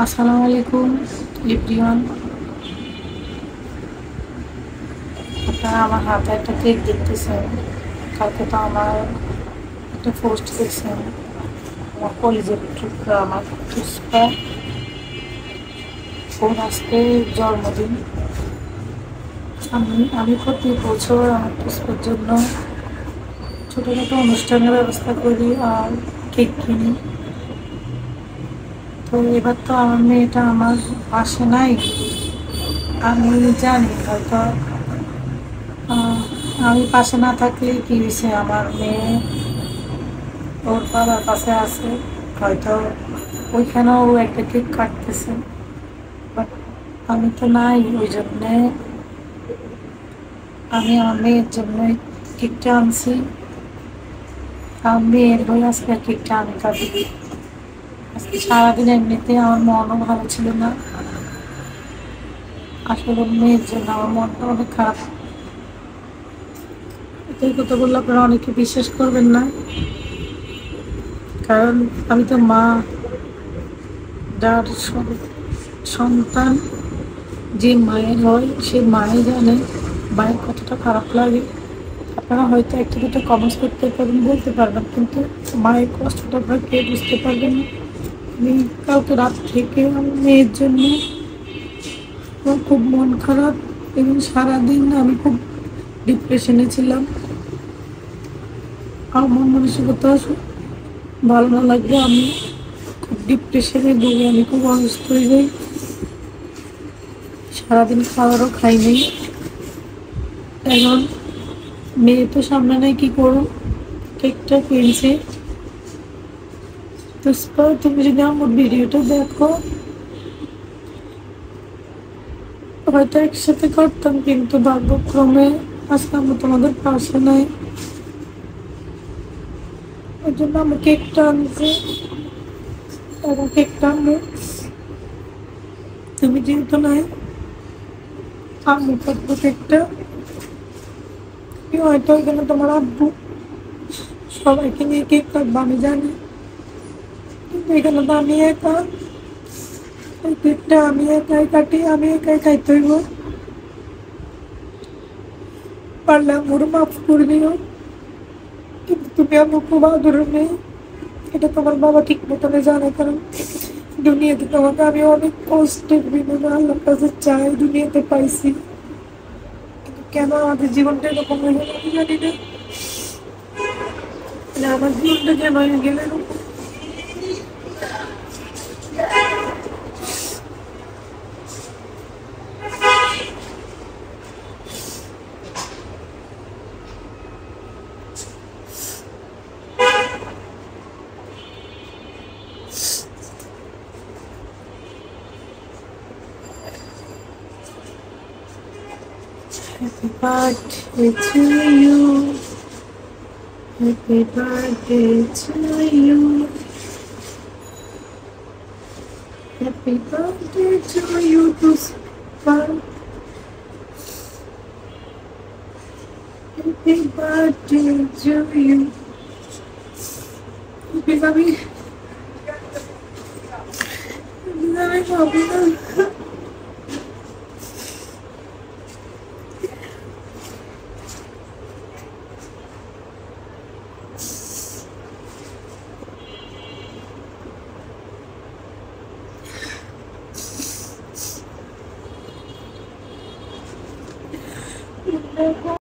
আসসালামু আলাইকুম এভরিওয়ান। আপনারা আমার হাতে একটা কেক দেখতেছেন। কালকে তো আমার একটা পোস্ট দেখছেন, আমার কলেজের টুকরা, আমার পুষ্পা, ওর আজকে জন্মদিন। আমি প্রতি বছর আমার পুষ্পার জন্য ছোটোখাটো অনুষ্ঠানের ব্যবস্থা করি আর কেক কিনি। তো এবার তো আমার মেয়েটা আমার পাশে নাই। আমি জানি হয়তো আমি পাশে না থাকলে কি হয়েছে, আমার মেয়ে ওর বাবার কাছে আছে, হয়তো ওইখানেও একটা কেক কাটতেছে। বাট আমি তো নাই, ওই জন্যে আমি আমার মেয়ের জন্য কেকটা আনছি। আমার মেয়ের হয়ে আজকে কেকটা আমি কাটি। আজকে সারাদিন এমনিতে আমার মনও ভালো ছিল না, আসলে মেয়ের জন্য আমার মনটা অনেক খারাপ। এই কথা বললে আপনারা অনেকে বিশ্বাস করবেন না, কারণ আমি তো মা, যার সন্তান যে মায়ের হয় সে মায়ের জানে মায়ের কতটা খারাপ লাগে। আপনারা হয়তো একটা দুটো কমেন্টস করতে পারবেন, বলতে পারবেন, কিন্তু মায়ের কষ্টটা আপনারা কে বুঝতে পারবেন না। আমি কালকে রাত থেকে আমার মেয়ের জন্য আমার খুব মন খারাপ, এবং সারাদিন আমি খুব ডিপ্রেশনে ছিলাম। আমার মন মানসিকতা ভালো না লাগবে, আমি খুব ডিপ্রেশনে ভুগে আমি খুব অসুস্থ হয়ে যাই। সারাদিন খাবারও খাই নাই। এখন মেয়ে তো সামনে নেই, কি করো, কেকটা কিনছে। তো তুমি যদি আমার ভিডিওটা দেখো হয়তো একসাথে করতাম, কিন্তু ভাগ্যক্রমে আজকে আমি তোমাদের পাশে নাই। ওই জন্য আমি কেকটা আনছি, এবং কেকটা আনবো। তুমি যেহেতু নাই, আমি কাটবো কেকটা। হয়তো এখানে তোমার আব্বু সবাইকে নিয়ে কেক কাটবো আমি জানি, কিন্তু এখানে তো আমি একা। এই কেকটা আমি একাই কাটি, আমি একাই খাইতে হইব। পারলে আমার মাফ করে দিও, কিন্তু তুমি আমার খুব আদরের নেই, এটা তোমার বাবা ঠিক মতনে জানে। কারণ দুনিয়াতে তোমাকে আমি অনেক কষ্টের বিনিময়ে আল্লাহর কাছে চাই দুনিয়াতে পাইছি, কিন্তু কেন আমাদের জীবনটা এরকম হয়ে গেল আমি জানি না। মানে আমার জীবনটা কেন হয়ে গেল এরকম। Happy birthday to you. Happy birthday to you. Happy birthday to you, Puspa. Happy birthday to you. Happy baby. Happy baby.